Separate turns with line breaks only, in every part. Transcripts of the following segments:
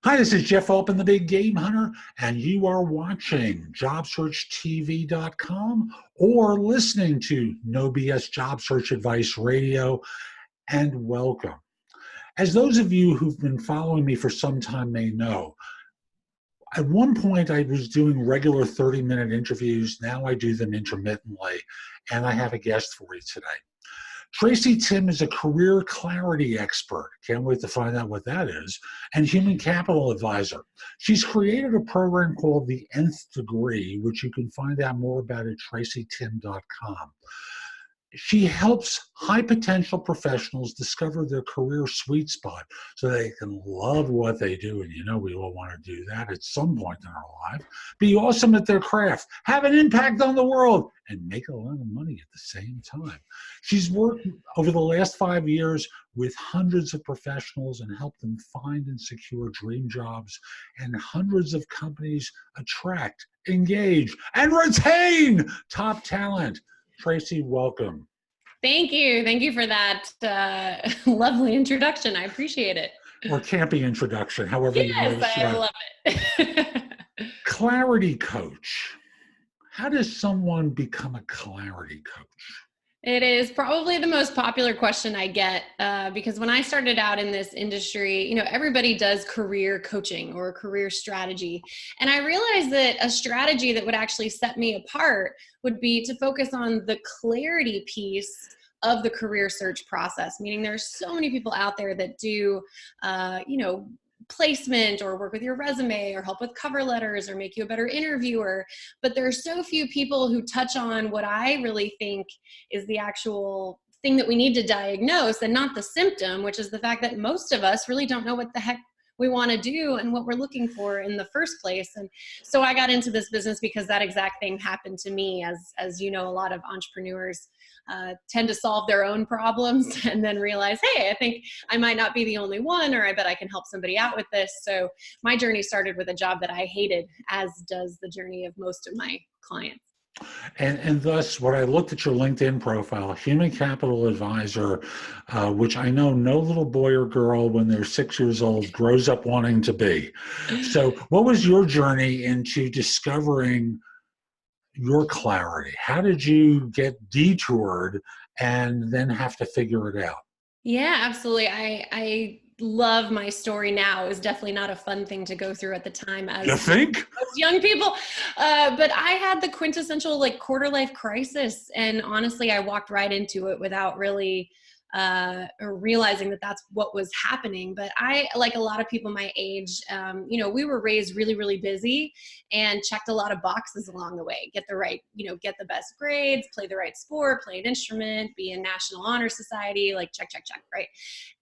Hi, this is Jeff Altman, the Big Game Hunter, and you are watching JobSearchTV.com or listening to No BS Job Search Advice Radio, and welcome. As those of you who've been following me for some time may know, at one point I was doing regular 30-minute interviews. Now I do them intermittently, and I have a guest for you today. Tracy Timm is a career clarity expert. Can't wait to find out what that is. And human capital advisor. She's created a program called The Nth Degree, which you can find out more about at tracytimm.com. She helps high potential professionals discover their career sweet spot so they can love what they do. And you know, we all want to do that at some point in our life. Be awesome at their craft, have an impact on the world, and make a lot of money at the same time. She's worked over the last 5 years with hundreds of professionals and helped them find and secure dream jobs, and hundreds of companies attract, engage, and retain top talent. Tracy, welcome.
Thank you. Thank you for that lovely introduction. I appreciate it.
Or campy introduction, however you want to describe it.
I love it.
Clarity coach. How does someone become a clarity coach?
It is probably the most popular question I get because when I started out in this industry, you know, everybody does career coaching or career strategy. And I realized that a strategy that would actually set me apart would be to focus on the clarity piece of the career search process, meaning there's so many people out there that do, placement or work with your resume or help with cover letters or make you a better interviewer. But there are so few people who touch on what I really think is the actual thing that we need to diagnose and not the symptom, which is the fact that most of us really don't know what the heck we want to do and what we're looking for in the first place. And so I got into this business because that exact thing happened to me. As you know, a lot of entrepreneurs tend to solve their own problems and then realize, hey, I think I might not be the only one, or I bet I can help somebody out with this. So my journey started with a job that I hated, as does the journey of most of my clients.
And thus, when I looked at your LinkedIn profile, human capital advisor, which I know no little boy or girl when they're 6 years old grows up wanting to be. So what was your journey into discovering your clarity? How did you get detoured and then have to figure it out?
Yeah, absolutely. I love my story now. It was definitely not a fun thing to go through at the time as
you think?
Most young people. But I had the quintessential quarter life crisis. And honestly, I walked right into it without really realizing that that's what was happening. But I, like a lot of people my age, we were raised really, really busy and checked a lot of boxes along the way. Get the best grades, play the right sport, play an instrument, be in National Honor Society, check, right?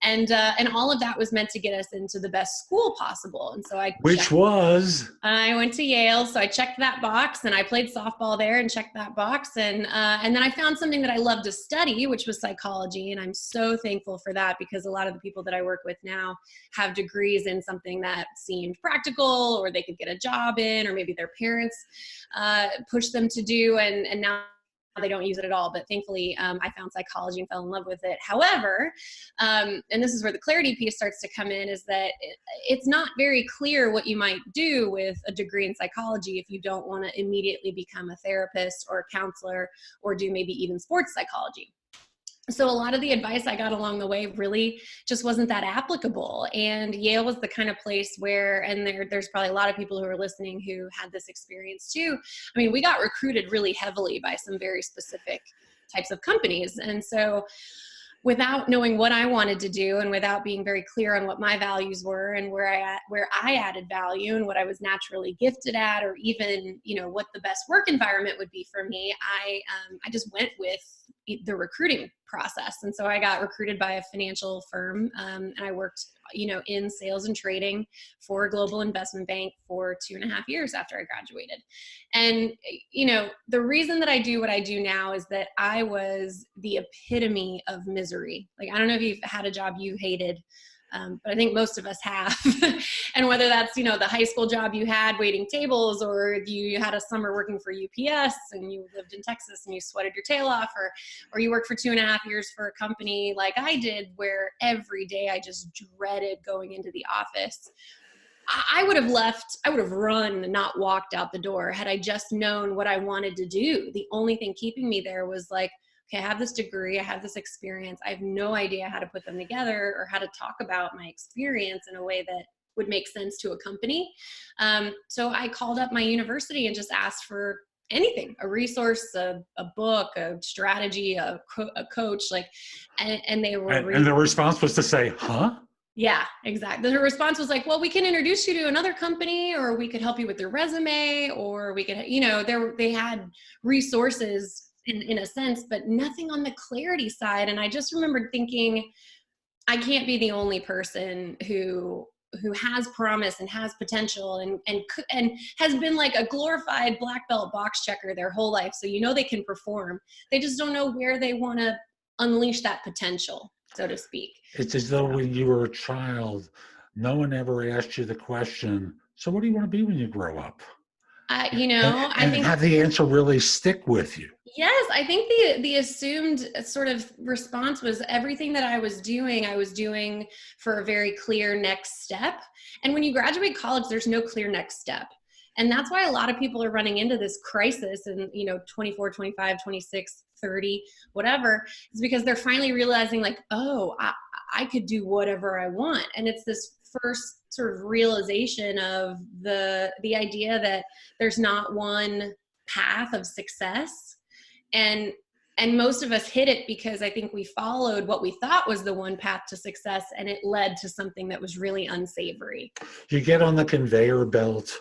And all of that was meant to get us into the best school possible. And so I went to Yale, so I checked that box, and I played softball there and checked that box. And then I found something that I loved to study, which was psychology. And I'm so thankful for that, because a lot of the people that I work with now have degrees in something that seemed practical, or they could get a job in, or maybe their parents pushed them to do. And now they don't use it at all. But thankfully, I found psychology and fell in love with it. However, and this is where the clarity piece starts to come in, is that it's not very clear what you might do with a degree in psychology if you don't want to immediately become a therapist or a counselor, or do maybe even sports psychology. So a lot of the advice I got along the way really just wasn't that applicable. And Yale was the kind of place where, and there's probably a lot of people who are listening who had this experience too. I mean, we got recruited really heavily by some very specific types of companies. And so without knowing what I wanted to do, and without being very clear on what my values were and where I added value and what I was naturally gifted at, or even, what the best work environment would be for me, I just went with the recruiting process. And so I got recruited by a financial firm, and I worked, in sales and trading for a global investment bank for 2.5 years after I graduated. And, the reason that I do what I do now is that I was the epitome of misery. I don't know if you've had a job you hated, but I think most of us have. And whether that's, the high school job you had waiting tables, or you had a summer working for UPS and you lived in Texas and you sweated your tail off, or you worked for 2.5 years for a company like I did, where every day I just dreaded going into the office. I would have left, I would have run and not walked out the door had I just known what I wanted to do. The only thing keeping me there was like, okay, I have this degree, I have this experience. I have no idea how to put them together or how to talk about my experience in a way that would make sense to a company. So I called up my university and just asked for anything, a resource, a book, a strategy, a coach, like, and they were
And the response was to say, huh?
yeah, exactly. The response was like, well, we can introduce you to another company, or we could help you with your resume, or we could, they had resources in a sense, but nothing on the clarity side. And I just remembered thinking, I can't be the only person who has promise and has potential and has been like a glorified black belt box checker their whole life. So, they can perform. They just don't know where they want to unleash that potential, so to speak.
It's as though when you were a child, no one ever asked you the question, so what do you want to be when you grow up?
I think
have the answer really stick with you.
Yes, I think the assumed sort of response was everything that I was doing for a very clear next step. And when you graduate college, there's no clear next step. And that's why a lot of people are running into this crisis in, 24, 25, 26, 30, whatever, is because they're finally realizing like, oh, I could do whatever I want. And it's this first sort of realization of the idea that there's not one path of success. And most of us hit it because I think we followed what we thought was the one path to success, and it led to something that was really unsavory.
You get on the conveyor belt.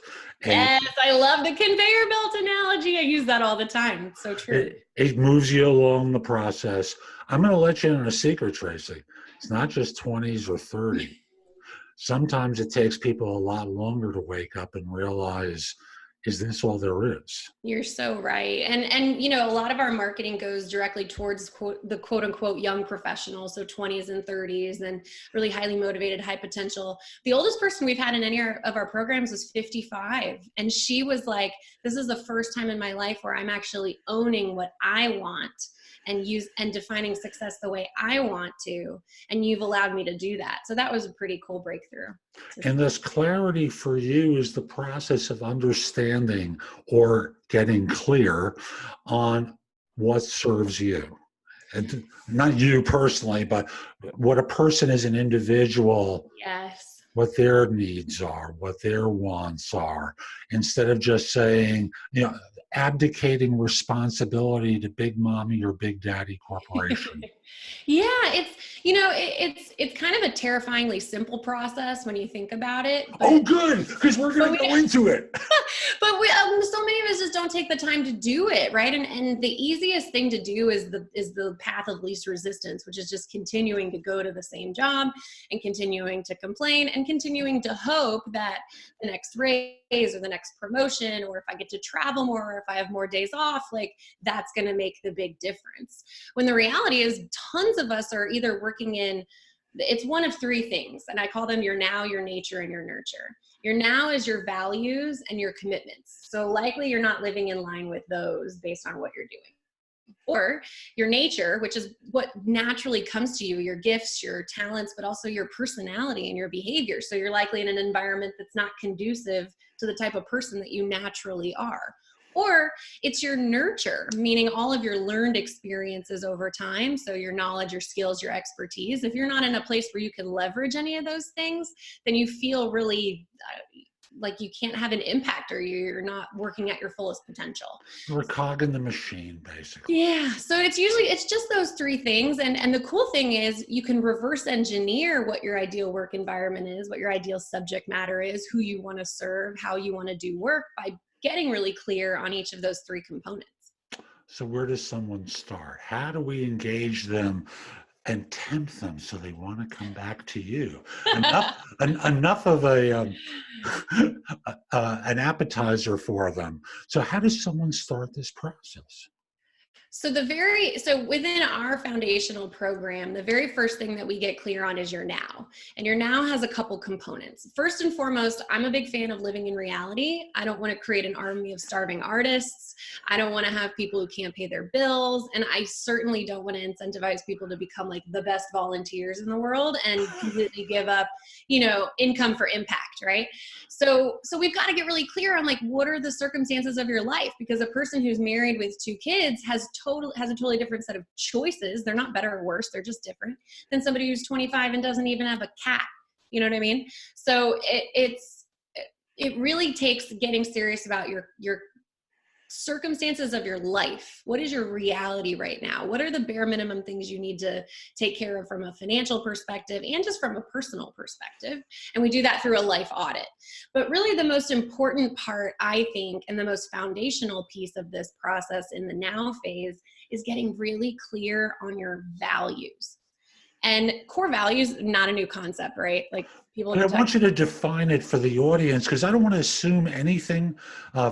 Yes, I love the conveyor belt analogy. I use that all the time. It's so true.
It moves you along the process. I'm going to let you in on a secret, Tracy. It's not just 20s or 30. Sometimes it takes people a lot longer to wake up and realize, is this all there is?
You're so right. And a lot of our marketing goes directly towards the quote unquote young professionals, so 20s and 30s and really highly motivated, high potential. The oldest person we've had in any of our programs was 55. And she was like, this is the first time in my life where I'm actually owning what I want and defining success the way I want to. And you've allowed me to do that. So that was a pretty cool breakthrough.
And this clarity for you is the process of understanding or getting clear on what serves you. And not you personally, but what a person as an individual,
yes,
what their needs are, what their wants are, instead of just saying, abdicating responsibility to big mommy or big daddy corporation.
Yeah, it's kind of a terrifyingly simple process when you think about it.
But, good, because we're going to go into it.
But so many of us just don't take the time to do it, right? And the easiest thing to do is the path of least resistance, which is just continuing to go to the same job and continuing to complain and continuing to hope that the next raise or the next promotion, or if I get to travel more, or if I have more days off, like that's going to make the big difference. When the reality is tons of us are either working in, it's one of three things, and I call them your now, your nature, and your nurture. Your now is your values and your commitments. So likely you're not living in line with those based on what you're doing. Or your nature, which is what naturally comes to you, your gifts, your talents, but also your personality and your behavior. So you're likely in an environment that's not conducive to the type of person that you naturally are. Or it's your nurture, meaning all of your learned experiences over time. So your knowledge, your skills, your expertise. If you're not in a place where you can leverage any of those things, then you feel really like you can't have an impact, or you're not working at your fullest potential.
You're a cog in the machine, basically.
Yeah. So it's just those three things. And the cool thing is you can reverse engineer what your ideal work environment is, what your ideal subject matter is, who you want to serve, how you want to do work, by getting really clear on each of those three components.
So where does someone start? How do we engage them and tempt them so they want to come back to you? Enough of an appetizer for them. So how does someone start this process?
So within our foundational program, the very first thing that we get clear on is your now. And your now has a couple components. First and foremost, I'm a big fan of living in reality. I don't want to create an army of starving artists. I don't want to have people who can't pay their bills. And I certainly don't want to incentivize people to become like the best volunteers in the world and completely give up, income for impact, right? So we've got to get really clear on like, what are the circumstances of your life? Because a person who's married with 2 kids has a totally different set of choices. They're not better or worse. They're just different than somebody who's 25 and doesn't even have a cat. You know what I mean? So it really takes getting serious about your circumstances of your life. What is your reality right now? What are the bare minimum things you need to take care of from a financial perspective and just from a personal perspective? And we do that through a life audit. But really the most important part, I think, and the most foundational piece of this process in the now phase is getting really clear on your values. And core values, not a new concept, right? Like people.
But I want you to define it for the audience, because I don't want to assume anything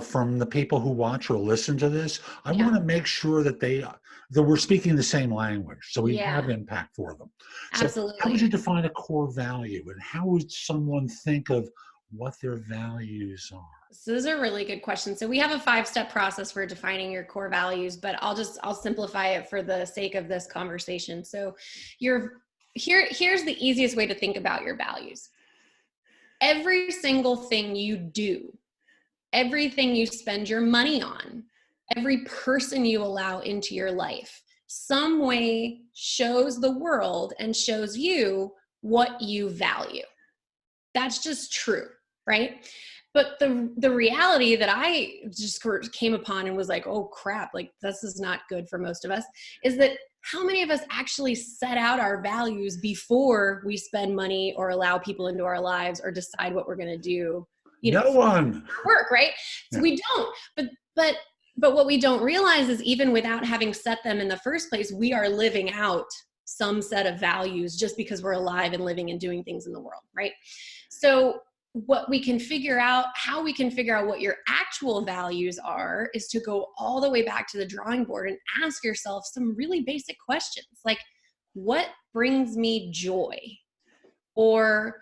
from the people who watch or listen to this. I want to make sure that that we're speaking the same language, so we have impact for them. So
Absolutely.
how would you define a core value, and how would someone think of what their values are?
So this is a really good question. So we have a 5-step process for defining your core values, but I'll simplify it for the sake of this conversation. So here's the easiest way to think about your values. Every single thing you do, everything you spend your money on, every person you allow into your life, some way shows the world and shows you what you value. That's just true, right? But the reality that I just came upon and was like, oh crap, like this is not good for most of us, is that how many of us actually set out our values before we spend money or allow people into our lives or decide what we're going to do?
No one.
Work, right? So we don't. But what we don't realize is even without having set them in the first place, we are living out some set of values just because we're alive and living and doing things in the world, right? So what we can figure out, how we can figure out what your actual values are, is to go all the way back to the drawing board and ask yourself some really basic questions like, what brings me joy? Or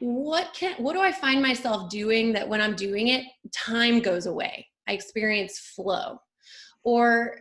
what do I find myself doing that when I'm doing it, time goes away? I experience flow. Or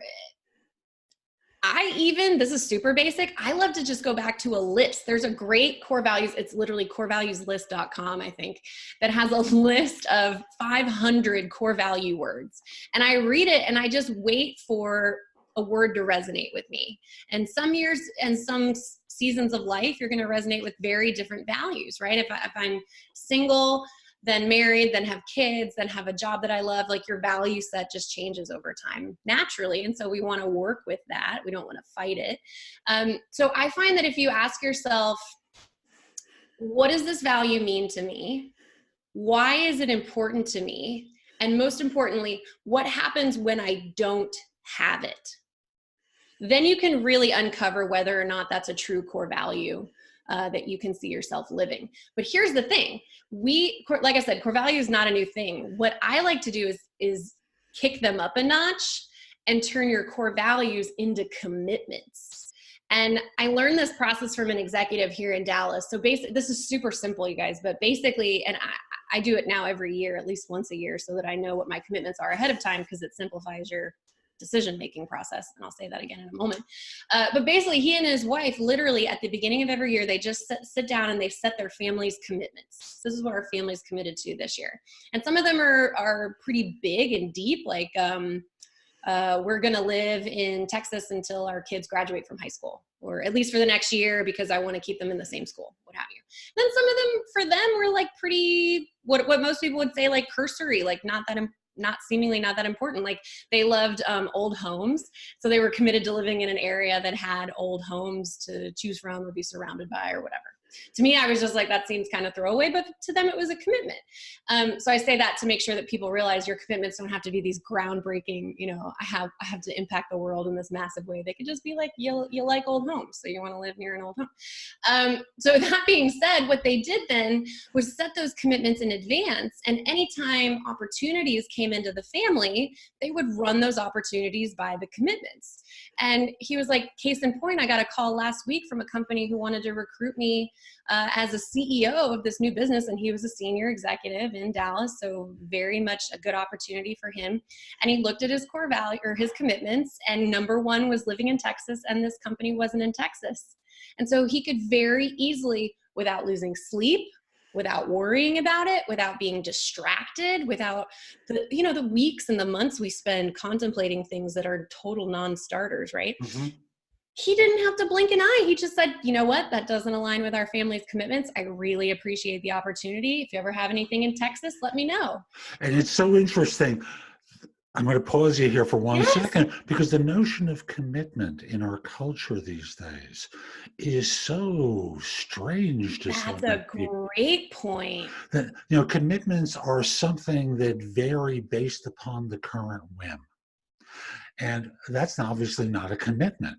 this is super basic, I love to just go back to a list. There's a great core values, it's literally corevalueslist.com, I think, that has a list of 500 core value words. And I read it and I just wait for a word to resonate with me. And some years and some seasons of life, you're going to resonate with very different values, right? If I'm single, then married, then have kids, then have a job that I love, like your value set just changes over time naturally. And so we want to work with that. We don't want to fight it. So I find that if you ask yourself, what does this value mean to me? Why is it important to me? And most importantly, what happens when I don't have it? Then you can really uncover whether or not that's a true core value that you can see yourself living. But here's the thing. Like I said, core value is not a new thing. What I like to do is kick them up a notch and turn your core values into commitments. And I learned this process from an executive here in Dallas. So basically, this is super simple, you guys, but basically, and I do it now every year, at least once a year, so that I know what my commitments are ahead of time, because it simplifies your decision-making process. And I'll say that again in a moment. But basically, he and his wife, literally at the beginning of every year, they just sit down and they set their family's commitments. This is what our family's committed to this year. And some of them are pretty big and deep, like we're going to live in Texas until our kids graduate from high school, or at least for the next year, because I want to keep them in the same school, what have you. Then some of them, for them, were like pretty, what most people would say, like cursory, like seemingly not that important. Like they loved old homes. So they were committed to living in an area that had old homes to choose from or be surrounded by or whatever. To me, I was just like, that seems kind of throwaway, but to them it was a commitment. So I say that to make sure that people realize your commitments don't have to be these groundbreaking, I have to impact the world in this massive way. They could just be like, you like old homes, so you want to live near an old home. So that being said, what they did then was set those commitments in advance, and anytime opportunities came into the family, they would run those opportunities by the commitments. And he was like, case in point, I got a call last week from a company who wanted to recruit me as a CEO of this new business. And he was a senior executive in Dallas. So very much a good opportunity for him. And he looked at his core value or his commitments, and number one was living in Texas. And this company wasn't in Texas. And so he could very easily, without losing sleep, without worrying about it, without being distracted, without the weeks and the months we spend contemplating things that are total non-starters, right?
Mm-hmm.
He didn't have to blink an eye. He just said, you know what, that doesn't align with our family's commitments. I really appreciate the opportunity. If you ever have anything in Texas, let me know.
And it's so interesting. I'm going to pause you here for one
Yes.
second, because the notion of commitment in our culture these days is so strange to so
That's
many
a
people.
great point.
That, commitments are something that vary based upon the current whim. And that's obviously not a commitment.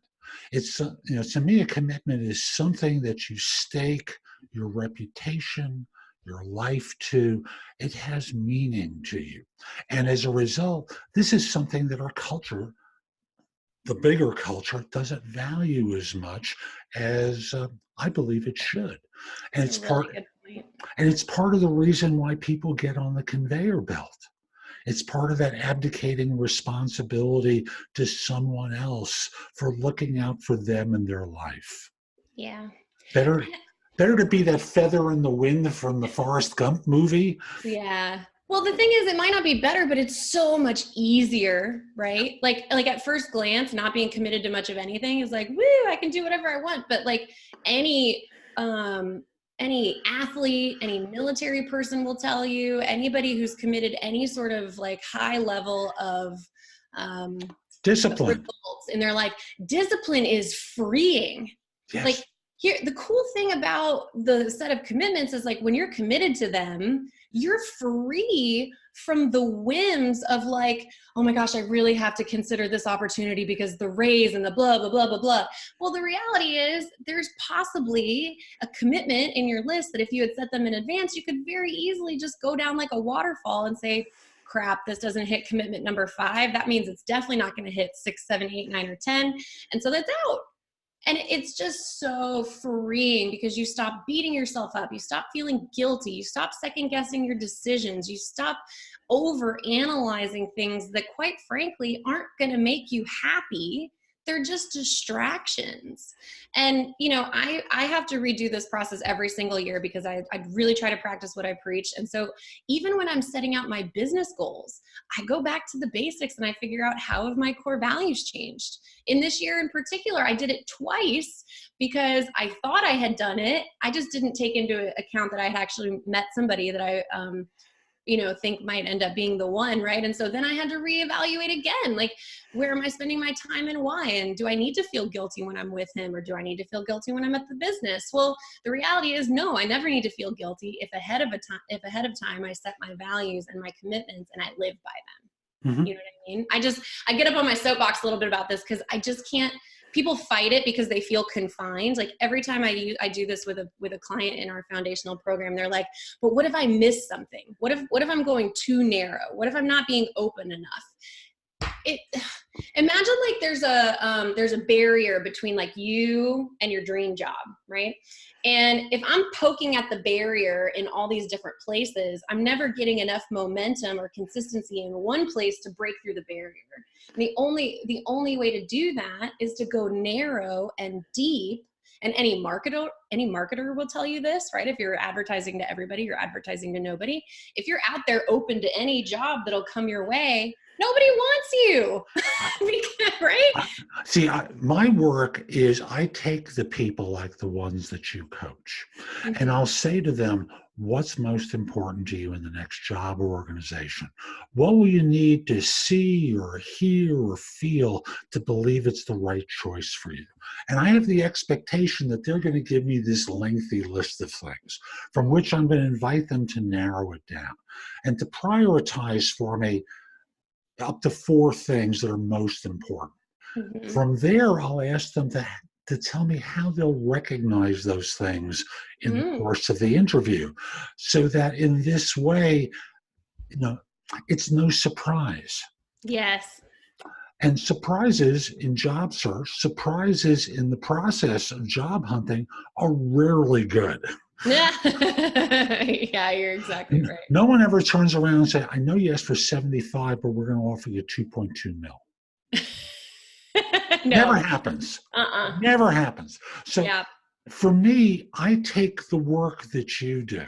It's, to me, a commitment is something that you stake your reputation, your life to. It has meaning to you. And as a result, this is something that our culture, the bigger culture, doesn't value as much as I believe it should. And
That's
it's
a really
part,
good point.
and it's part of the reason why people get on the conveyor belt. It's part of that abdicating responsibility to someone else for looking out for them in their life.
Yeah.
Better, better to be that feather in the wind from the Forrest Gump movie.
Yeah. Well, the thing is, it might not be better, but it's so much easier, right? Like at first glance, not being committed to much of anything is like, woo, I can do whatever I want. But like any athlete, any military person will tell you, anybody who's committed any sort of like high level of
Discipline.
results in their life, discipline is freeing.
Yes.
Like here, the cool thing about the set of commitments is like when you're committed to them, you're free from the whims of like, oh my gosh, I really have to consider this opportunity because the raise and the blah, blah, blah, blah, blah. Well, the reality is there's possibly a commitment in your list that if you had set them in advance, you could very easily just go down like a waterfall and say, crap, this doesn't hit commitment number 5. That means it's definitely not going to hit 6, 7, 8, 9, or 10. And so that's out. And it's just so freeing because you stop beating yourself up. You stop feeling guilty. You stop second guessing your decisions. You stop over analyzing things that quite frankly aren't going to make you happy. They're just distractions. And, I have to redo this process every single year because I really try to practice what I preach. And so even when I'm setting out my business goals, I go back to the basics and I figure out how have my core values changed. In this year in particular, I did it twice because I thought I had done it. I just didn't take into account that I had actually met somebody that I, think might end up being the one, right? And so then I had to reevaluate again, like, where am I spending my time and why? And do I need to feel guilty when I'm with him, or do I need to feel guilty when I'm at the business? Well, the reality is no, I never need to feel guilty if ahead of time I set my values and my commitments and I live by them.
Mm-hmm.
You know what I mean? I get up on my soapbox a little bit about this because I just can't. People fight it because they feel confined. Like every time I do this with a client in our foundational program, they're like, but what if I miss something? What if I'm going too narrow? What if I'm not being open enough? Imagine like there's a barrier between like you and your dream job, right? And if I'm poking at the barrier in all these different places, I'm never getting enough momentum or consistency in one place to break through the barrier. And the only way to do that is to go narrow and deep. And any marketer will tell you this, right? If you're advertising to everybody, you're advertising to nobody. If you're out there open to any job that'll come your way, nobody wants you, right?
See, my work is I take the people like the ones that you coach, and I'll say to them, what's most important to you in the next job or organization? What will you need to see or hear or feel to believe it's the right choice for you? And I have the expectation that they're going to give me this lengthy list of things from which I'm going to invite them to narrow it down and to prioritize for me up to 4 things that are most important.
Mm-hmm.
From there, I'll ask them to tell me how they'll recognize those things in the course of the interview, so that in this way, it's no surprise.
Yes.
And surprises in job search, surprises in the process of job hunting are rarely good.
Yeah, you're exactly right.
No one ever turns around and says, I know you asked for 75, but we're going to offer you 2.2 mil.
No.
Never happens. Never happens. So for me, I take the work that you do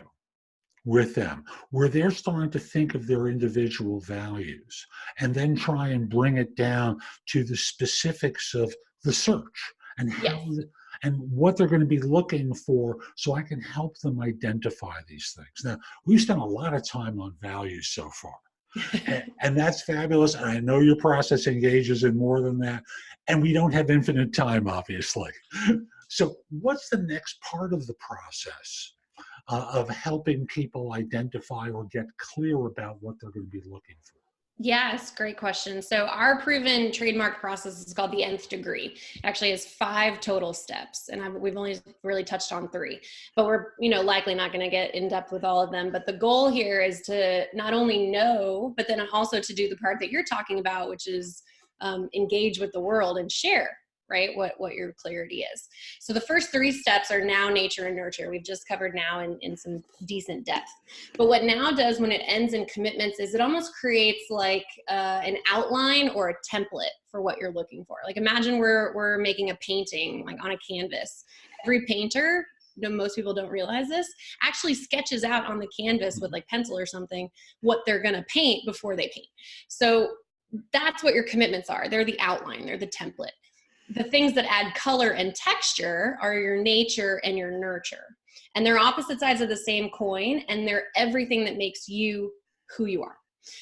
with them, where they're starting to think of their individual values and then try and bring it down to the specifics of the search and
Yes.
how and what they're going to be looking for, so I can help them identify these things. Now, we've spent a lot of time on values so far, and that's fabulous. And I know your process engages in more than that, and we don't have infinite time, obviously. So what's the next part of the process of helping people identify or get clear about what they're going to be looking for?
Yes, great question. So our proven trademark process is called the nth degree. It actually has 5 total steps, and we've only really touched on 3, but we're likely not going to get in depth with all of them. But the goal here is to not only know, but then also to do the part that you're talking about, which is engage with the world and share, right? What your clarity is. So the first 3 steps are now, nature, and nurture. We've just covered now in some decent depth. But what now does when it ends in commitments is it almost creates like an outline or a template for what you're looking for. Like imagine we're making a painting like on a canvas. Every painter, most people don't realize this, actually sketches out on the canvas with like pencil or something what they're going to paint before they paint. So that's what your commitments are. They're the outline, they're the template. The things that add color and texture are your nature and your nurture. And they're opposite sides of the same coin, and they're everything that makes you who you are.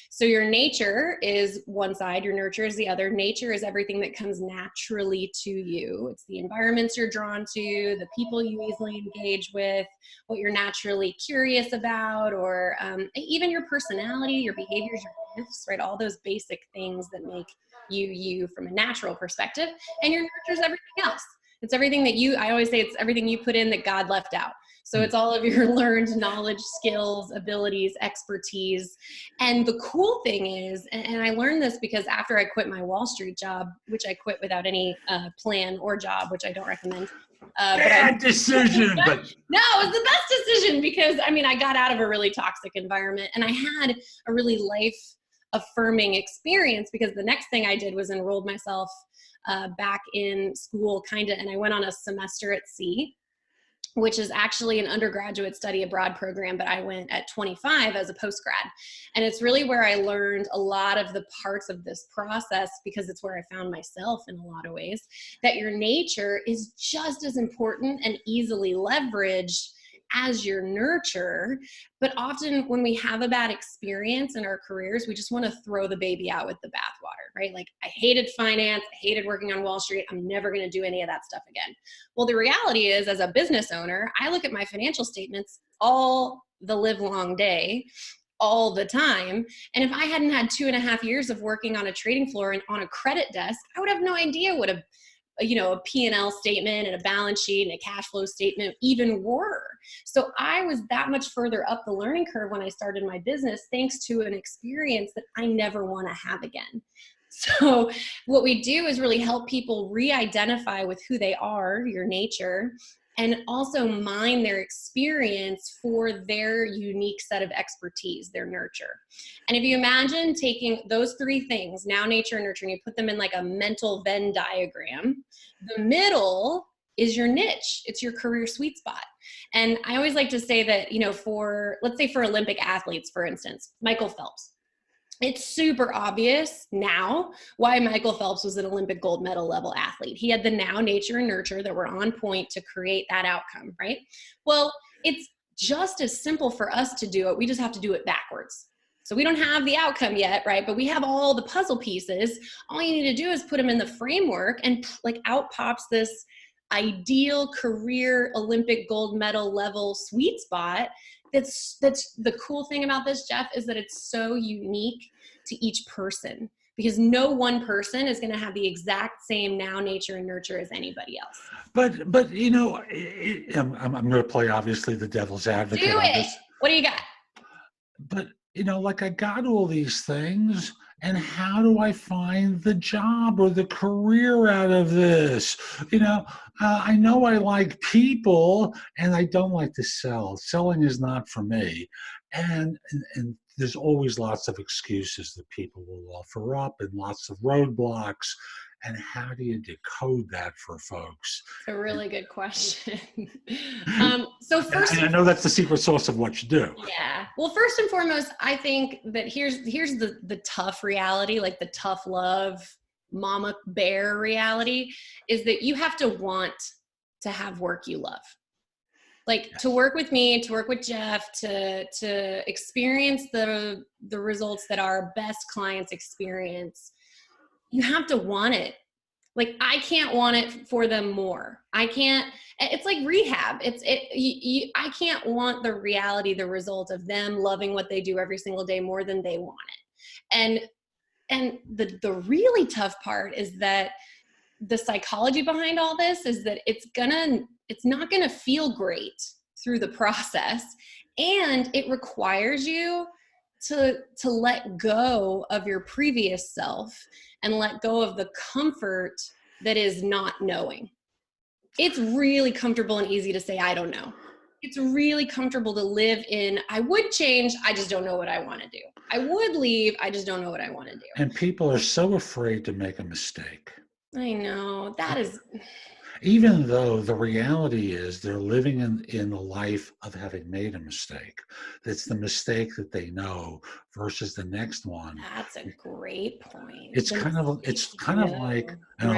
So your nature is one side, your nurture is the other. Nature is everything that comes naturally to you. It's the environments you're drawn to, the people you easily engage with, what you're naturally curious about, or even your personality, your behaviors, your gifts, right? All those basic things that make you from a natural perspective. And your nurture is everything else. It's everything that I always say it's everything you put in that God left out. So it's all of your learned knowledge, skills, abilities, expertise. And the cool thing is, and I learned this because after I quit my Wall Street job, which I quit without any plan or job, which I don't recommend.
Bad decision, but
no, it was the best decision because I got out of a really toxic environment, and I had a really life affirming experience because the next thing I did was enrolled myself back in school and I went on a semester at sea, which is actually an undergraduate study abroad program, but I went at 25 as a postgrad. And it's really where I learned a lot of the parts of this process, because it's where I found myself in a lot of ways, that your nature is just as important and easily leveraged as your nurture. But often when we have a bad experience in our careers, we just want to throw the baby out with the bathwater, right? Like, I hated finance, I hated working on Wall Street, I'm never going to do any of that stuff again. Well, the reality is, as a business owner, I look at my financial statements all the live long day, all the time. And if I hadn't had 2.5 years of working on a trading floor and on a credit desk, I would have no idea what a P&L statement and a balance sheet and a cash flow statement even were. So I was that much further up the learning curve when I started my business, thanks to an experience that I never want to have again. So what we do is really help people re-identify with who they are, your nature, and also mine their experience for their unique set of expertise, their nurture. And if you imagine taking those 3 things, now, nature, and nurture, and you put them in like a mental Venn diagram, the middle is your niche. It's your career sweet spot. And I always like to say that, let's say for Olympic athletes, for instance, Michael Phelps. It's super obvious now why Michael Phelps was an Olympic gold medal level athlete. He had the now, nature, and nurture that were on point to create that outcome, right? Well, it's just as simple for us to do it. We just have to do it backwards. So we don't have the outcome yet, right? But we have all the puzzle pieces. All you need to do is put them in the framework, and out pops this ideal career Olympic gold medal level sweet spot. That's the cool thing about this, Jeff, is that it's so unique to each person, because no one person is going to have the exact same now, nature, and nurture as anybody else.
But I'm going to play, obviously, the devil's advocate.
Do it. What do you got?
But I got all these things, and how do I find the job or the career out of this? I know I like people, and I don't like to sell. Selling is not for me. And there's always lots of excuses that people will offer up and lots of roadblocks. And how do you decode that for folks?
It's a really good question. So
And
first,
I know that's the secret sauce of what you do.
yeah. Well, first and foremost, I think that here's the tough reality, like the tough love, mama bear reality, is that you have to want to have work you love. Like to work with me, to work with Jeff, to experience the results that our best clients experience, you have to want it. Like I can't want it for them more. I can't. It's like rehab. I can't want the reality, the result of them loving what they do every single day more than they want it. And the really tough part is that the psychology behind all this is that it's not gonna feel great through the process, and it requires you to let go of your previous self and let go of the comfort that is not knowing. It's really comfortable and easy to say, I don't know. It's really comfortable to live in, I would change, I just don't know what I want to do. I would leave, I just don't know what I want to do.
And people are so afraid to make a mistake.
I know, that is...
Even though the reality is they're living in the life of having made a mistake. That's the mistake that they know versus the next one.
That's a great point.
It's kind of like, and
I'm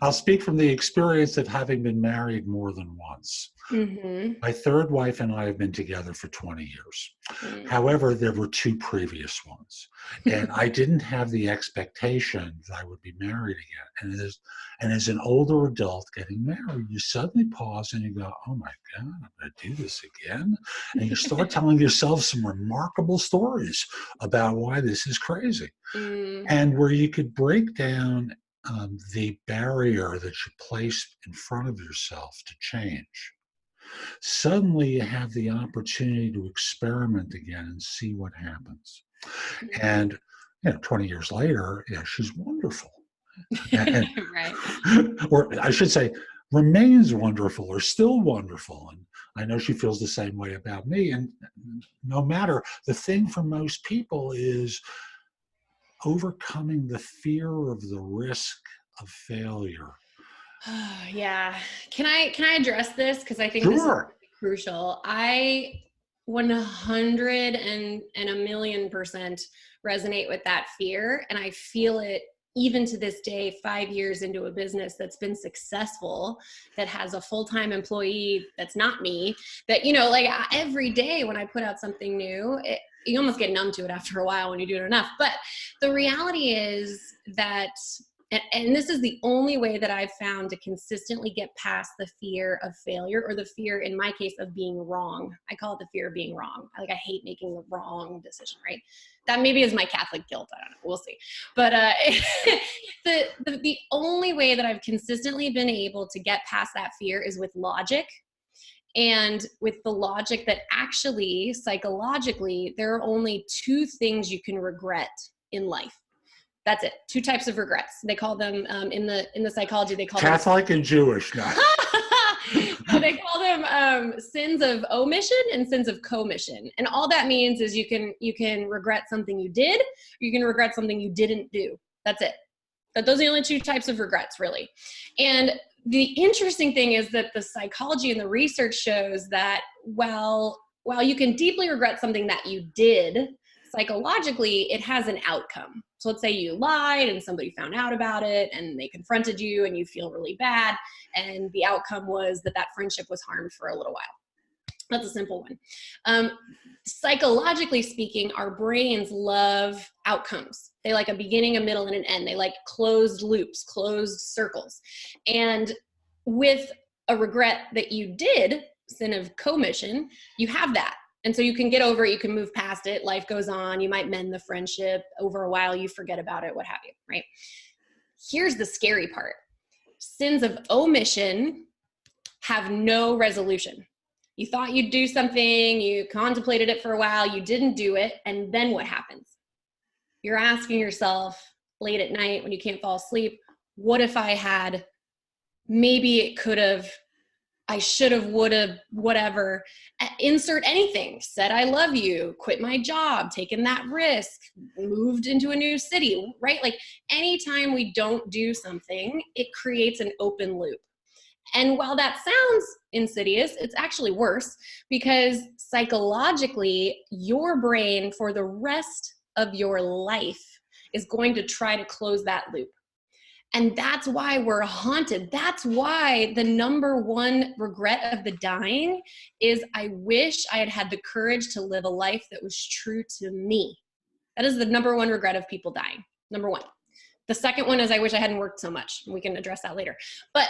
I'll speak from the experience of having been married more than once.
Mm-hmm.
My third wife and I have been together for 20 years.
Mm-hmm.
However, there were two previous ones, and I didn't have the expectation that I would be married again. And as an older adult getting married, you suddenly pause and you go, oh my God, I'm going to do this again. And you start telling yourself some remarkable stories about why this is crazy.
Mm.
And where you could break down the barrier that you place in front of yourself to change. Suddenly you have the opportunity to experiment again and see what happens. And 20 years later, she's wonderful. And,
Right.
or I should say, remains wonderful or still wonderful. And I know she feels the same way about me. And no matter, the thing for most people is overcoming the fear of the risk of failure.
Yeah. Can I address this? Because I think
Sure.
this is really crucial. I 100 and a million % resonate with that fear. And I feel it even to this day, 5 years into a business that's been successful, that has a full-time employee that's not me, that, like every day when I put out something new, you almost get numb to it after a while when you do it enough. But the reality is that, and this is the only way that I've found to consistently get past the fear of failure, or the fear, in my case, of being wrong. I call it the fear of being wrong. I hate making the wrong decision, right? That maybe is my Catholic guilt. I don't know. We'll see. But the only way that I've consistently been able to get past that fear is with logic. And with the logic that actually, psychologically, there are only two things you can regret in life. That's it. Two types of regrets. They call them in the psychology. They call
Catholic
them,
and Jewish. No.
They call them sins of omission and sins of commission. And all that means is you can regret something you did, or you can regret something you didn't do. That's it. Those are the only two types of regrets, really. And the interesting thing is that the psychology and the research shows that while you can deeply regret something that you did, psychologically, it has an outcome. So let's say you lied and somebody found out about it and they confronted you and you feel really bad. And the outcome was that friendship was harmed for a little while. That's a simple one. Psychologically speaking, our brains love outcomes. They like a beginning, a middle, and an end. They like closed loops, closed circles. And with a regret that you did, sin of commission, you have that. And so you can get over it, you can move past it, life goes on, you might mend the friendship, over a while you forget about it, what have you, right? Here's the scary part. Sins of omission have no resolution. You thought you'd do something, you contemplated it for a while, you didn't do it, and then what happens? You're asking yourself late at night when you can't fall asleep, what if I had, maybe it could have I should have, would have, whatever. Insert anything. Said I love you, quit my job, taken that risk, moved into a new city, right? Like anytime we don't do something, it creates an open loop. And while that sounds insidious, it's actually worse, because psychologically, your brain for the rest of your life is going to try to close that loop. And that's why we're haunted. That's why the number one regret of the dying is, I wish I had had the courage to live a life that was true to me. That is the number one regret of people dying. Number one. The second one is, I wish I hadn't worked so much. We can address that later. But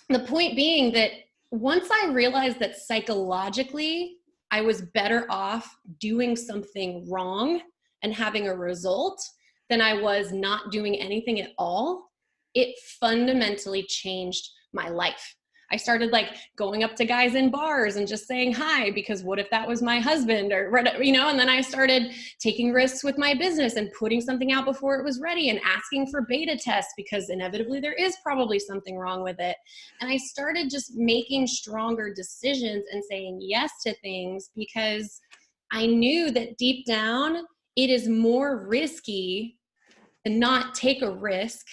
the point being that once I realized that psychologically I was better off doing something wrong and having a result than I was not doing anything at all, it fundamentally changed my life. I started like going up to guys in bars and just saying hi, because what if that was my husband, or, you know, and then I started taking risks with my business and putting something out before it was ready and asking for beta tests, because inevitably there is probably something wrong with it. And I started just making stronger decisions and saying yes to things, because I knew that deep down it is more risky to not take a risk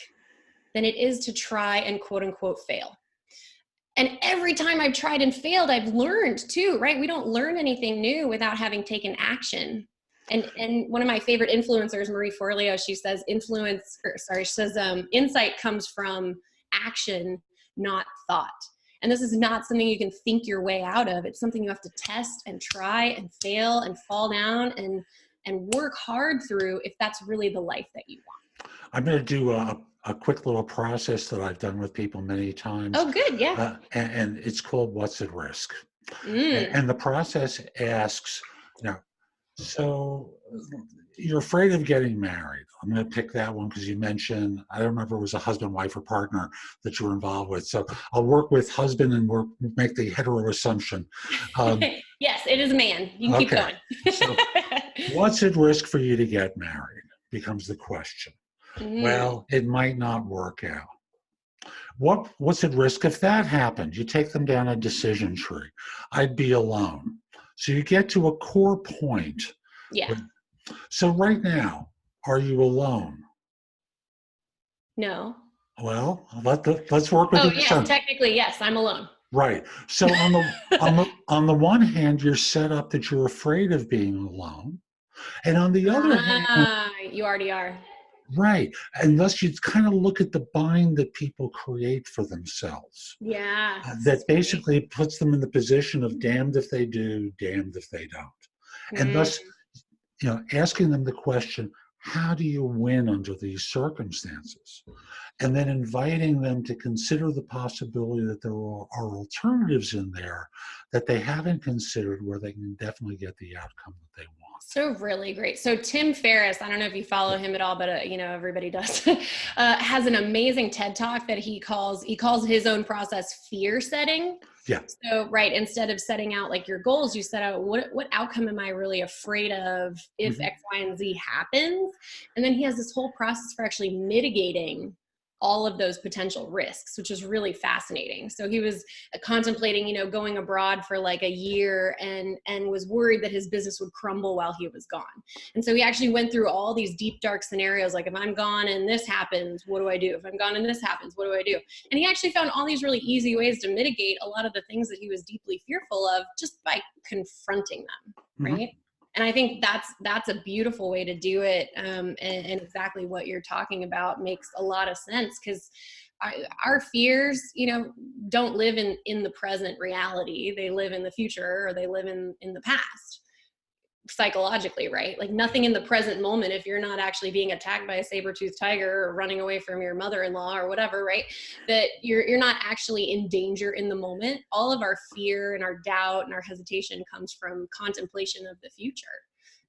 than it is to try and quote unquote fail. And every time I've tried and failed, I've learned too, right? We don't learn anything new without having taken action. And one of my favorite influencers, Marie Forleo, she says insight comes from action, not thought. And this is not something you can think your way out of. It's something you have to test and try and fail and fall down and work hard through, if that's really the life that you want.
I'm going to do a quick little process that I've done with people many times.
Oh, good. Yeah.
And it's called What's at Risk. And the process asks, so you're afraid of getting married. I'm going to pick that one because you mentioned, I don't remember if it was a husband, wife, or partner that you were involved with. So I'll work with husband and make the hetero assumption.
Yes, it is a man. You can keep going.
So what's at risk for you to get married becomes the question. Well, it might not work out. What's at risk if that happened? You take them down a decision tree. I'd be alone. So you get to a core point.
Yeah.
So right now, are you alone?
No.
Well, let's work with
it. Yes, technically, yes, I'm alone.
Right. So on the one hand, you're set up that you're afraid of being alone. And on the other hand,
you already are.
Right. And thus you kind of look at the bind that people create for themselves.
Yeah.
That basically puts them in the position of damned if they do, damned if they don't. And thus, asking them the question, how do you win under these circumstances? And then inviting them to consider the possibility that there are alternatives in there that they haven't considered, where they can definitely get the outcome that they want.
So really great. So Tim Ferriss, I don't know if you follow him at all, but everybody does, has an amazing TED Talk that he calls his own process fear setting.
Yeah.
So, right, instead of setting out like your goals, you set out what outcome am I really afraid of if X, Y, and Z happens? And then he has this whole process for actually mitigating all of those potential risks, which is really fascinating. So he was contemplating, going abroad for like a year and was worried that his business would crumble while he was gone. And so he actually went through all these deep, dark scenarios. Like, if I'm gone and this happens, what do I do? If I'm gone and this happens, what do I do? And he actually found all these really easy ways to mitigate a lot of the things that he was deeply fearful of just by confronting them. Right. And I think that's a beautiful way to do it. And exactly what you're talking about makes a lot of sense, because our fears, don't live in the present reality. They live in the future, or they live in the past, psychologically, right? Like, nothing in the present moment, if you're not actually being attacked by a saber-toothed tiger or running away from your mother-in-law or whatever, right? That you're not actually in danger in the moment. All of our fear and our doubt and our hesitation comes from contemplation of the future.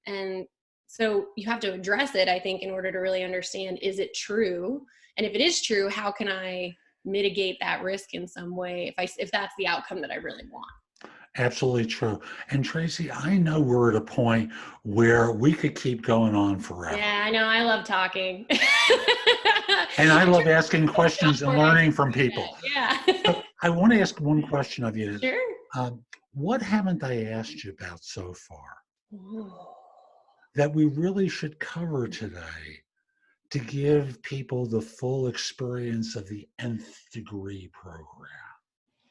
And so you have to address it, I think, in order to really understand, is it true? And if it is true, how can I mitigate that risk in some way if that's the outcome that I really want?
Absolutely true. And Tracy, I know we're at a point where we could keep going on forever.
Yeah, I know. I love talking.
And I love asking questions and learning from people.
Yeah.
I want to ask one question of you.
Sure.
What haven't I asked you about so far
Ooh.
that we really should cover today to give people the full experience of the nth degree program?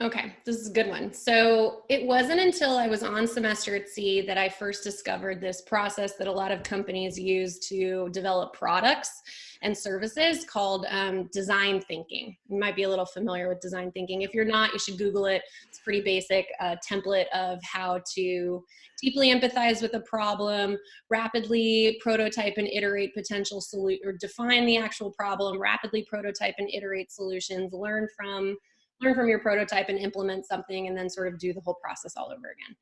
Okay, this is a good one. So it wasn't until I was on semester at sea that I first discovered this process that a lot of companies use to develop products and services called design thinking. You might be a little familiar with design thinking. If you're not, you should Google it. It's pretty basic template of how to deeply empathize with a problem, rapidly prototype and iterate potential solution, or define the actual problem, rapidly prototype and iterate solutions, learn from your prototype and implement something, and then sort of do the whole process all over again.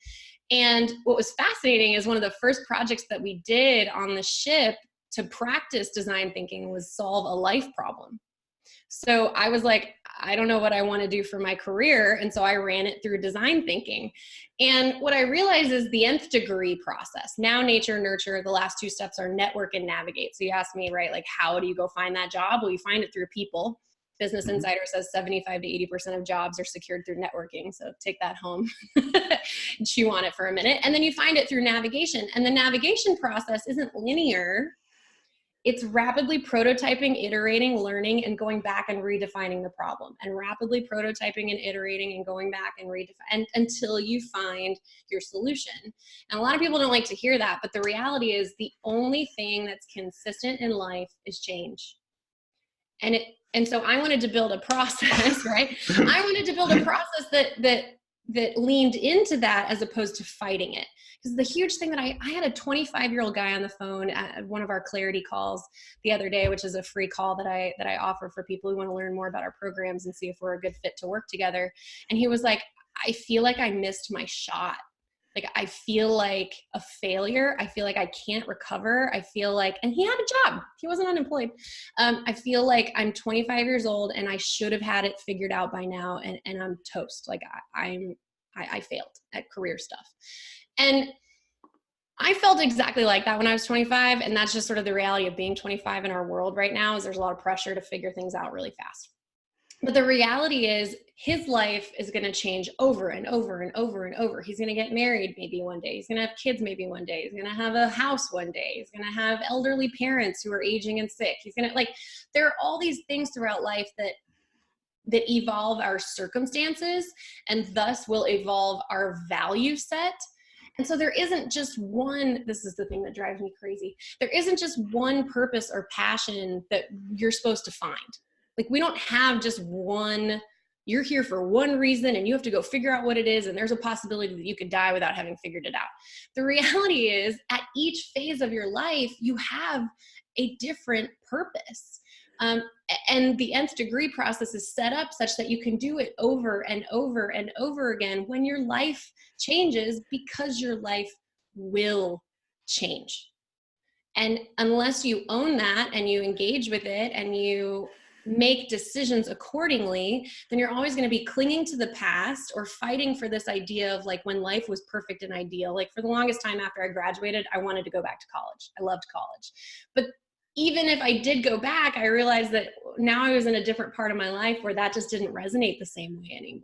And what was fascinating is one of the first projects that we did on the ship to practice design thinking was solve a life problem. So I was like, I don't know what I want to do for my career. And so I ran it through design thinking. And what I realized is the nth degree process. Now, nature, nurture, the last two steps are network and navigate. So you asked me, right, like, how do you go find that job? Well, you find it through people. Business Insider says 75 to 80% of jobs are secured through networking. So take that home and chew on it for a minute. And then you find it through navigation. And the navigation process isn't linear. It's rapidly prototyping, iterating, learning, and going back and redefining the problem, and rapidly prototyping and iterating and going back and redefining until you find your solution. And a lot of people don't like to hear that, but the reality is the only thing that's consistent in life is change. And so I wanted to build a process, right? I wanted to build a process that leaned into that as opposed to fighting it. Because the huge thing that I had a 25-year-old guy on the phone at one of our Clarity calls the other day, which is a free call that I offer for people who want to learn more about our programs and see if we're a good fit to work together. And he was like, I feel like I missed my shot. Like, I feel like a failure. I feel like I can't recover. I feel like, and he had a job. He wasn't unemployed. I feel like I'm 25 years old and I should have had it figured out by now. And I'm toast. Like I failed at career stuff. And I felt exactly like that when I was 25. And that's just sort of the reality of being 25 in our world right now, is there's a lot of pressure to figure things out really fast. But the reality is his life is going to change over and over and over and over. He's going to get married maybe one day. He's going to have kids maybe one day. He's going to have a house one day. He's going to have elderly parents who are aging and sick. He's going to, like, there are all these things throughout life that evolve our circumstances and thus will evolve our value set. And so there isn't just one, this is the thing that drives me crazy. There isn't just one purpose or passion that you're supposed to find. Like, we don't have just one, you're here for one reason and you have to go figure out what it is, and there's a possibility that you could die without having figured it out. The reality is, at each phase of your life, you have a different purpose. And the nth degree process is set up such that you can do it over and over and over again when your life changes, because your life will change. And unless you own that and you engage with it and you make decisions accordingly, then you're always going to be clinging to the past or fighting for this idea of, like, when life was perfect and ideal. Like, for the longest time after I graduated, I wanted to go back to college. I loved college. But even if I did go back, I realized that now I was in a different part of my life where that just didn't resonate the same way anymore.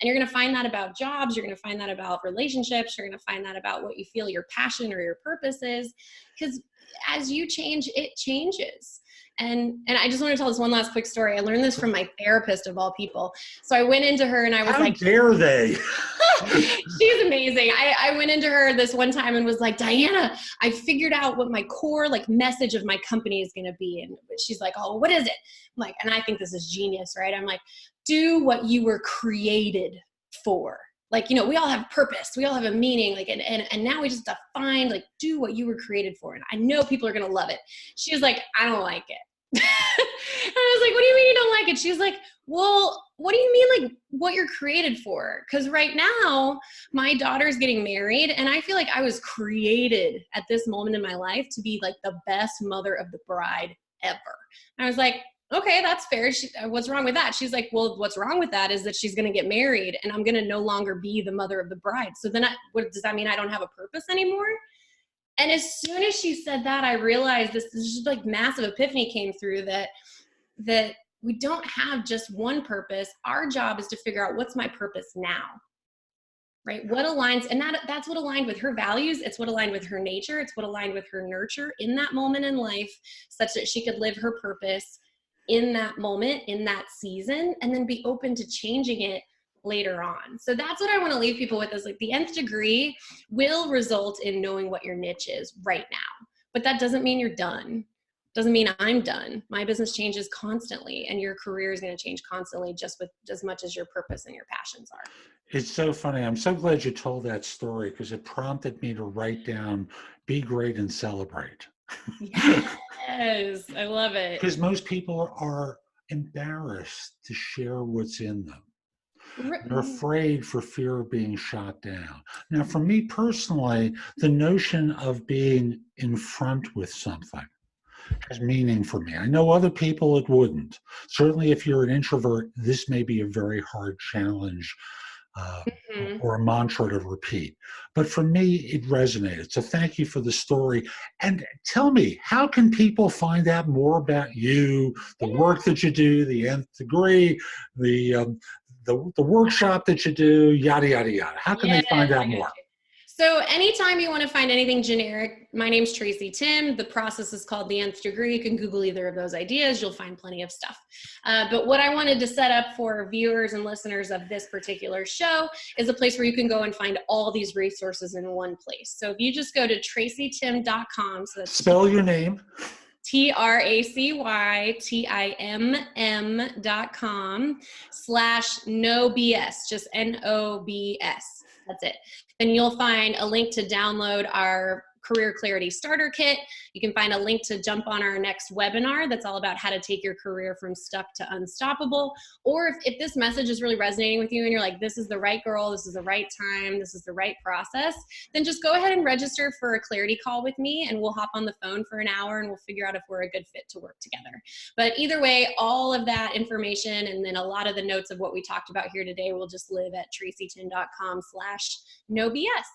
And you're going to find that about jobs. You're going to find that about relationships. You're going to find that about what you feel your passion or your purpose is. Because as you change, it changes. And I just want to tell this one last quick story. I learned this from my therapist, of all people. So I went into her and I was like,
how dare they?
She's amazing. I went into her this one time and was like, Diana, I figured out what my core, like, message of my company is going to be. And she's like, oh, what is it? I'm like, and I think this is genius, right? I'm like, do what you were created for. Like, you know, we all have purpose. We all have a meaning. Like, and now we just define, like, do what you were created for. And I know people are going to love it. She was like, I don't like it. And I was like, what do you mean you don't like it? She's like, well, what do you mean, like, what you're created for? Because right now my daughter's getting married and I feel like I was created at this moment in my life to be, like, the best mother of the bride ever. And I was like, okay, that's fair. What's wrong with that? She's like, well, what's wrong with that is that she's going to get married and I'm going to no longer be the mother of the bride. So then what does that mean? I don't have a purpose anymore? And as soon as she said that, I realized this just, like, massive epiphany came through that we don't have just one purpose. Our job is to figure out, what's my purpose now? Right? What aligns, and that's what aligned with her values. It's what aligned with her nature. It's what aligned with her nurture in that moment in life, such that she could live her purpose in that moment, in that season, and then be open to changing it later on. So that's what I want to leave people with, is like, the nth degree will result in knowing what your niche is right now. But that doesn't mean you're done. Doesn't mean I'm done. My business changes constantly, and your career is going to change constantly, just with as much as your purpose and your passions are.
It's so funny. I'm so glad you told that story, because it prompted me to write down, be great and celebrate.
Yes, I love it.
Because most people are embarrassed to share what's in them. They're afraid for fear of being shot down. Now, for me personally, the notion of being in front with something has meaning for me. I know other people it wouldn't. Certainly, if you're an introvert, this may be a very hard challenge or a mantra to repeat. But for me, it resonated. So thank you for the story. And tell me, how can people find out more about you, the work that you do, the nth degree, the workshop that you do, yada, yada, yada? How can they find out more?
So anytime you want to find anything generic, my name's Tracy Timm. The process is called the nth degree. You can Google either of those ideas. You'll find plenty of stuff. But what I wanted to set up for viewers and listeners of this particular show is a place where you can go and find all these resources in one place. So if you just go to tracytimm.com, so that's
spell your name.
TracyTimm.com/NoBS, just NOBS. That's it. Then you'll find a link to download our Career Clarity Starter Kit. You can find a link to jump on our next webinar that's all about how to take your career from stuck to unstoppable. Or if this message is really resonating with you and you're like, this is the right girl, this is the right time, this is the right process, then just go ahead and register for a clarity call with me, and we'll hop on the phone for an hour and we'll figure out if we're a good fit to work together. But either way, all of that information and then a lot of the notes of what we talked about here today will just live at tracytimm.com/NoBS.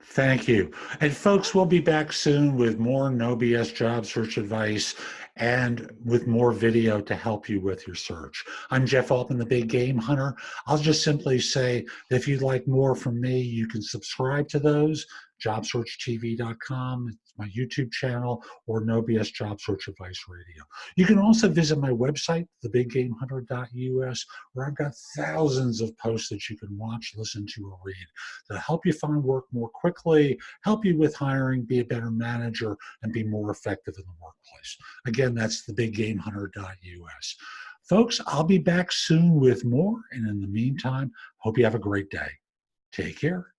Thank you. And folks, we'll be back soon with more No BS job search advice and with more video to help you with your search. I'm Jeff Altman, the Big Game Hunter. I'll just simply say that if you'd like more from me, you can subscribe to those. JobSearchTV.com, it's my YouTube channel, or No BS Job Search Advice Radio. You can also visit my website, thebiggamehunter.us, where I've got thousands of posts that you can watch, listen to, or read to help you find work more quickly, help you with hiring, be a better manager, and be more effective in the workplace. Again, that's thebiggamehunter.us. Folks, I'll be back soon with more, and in the meantime, hope you have a great day. Take care.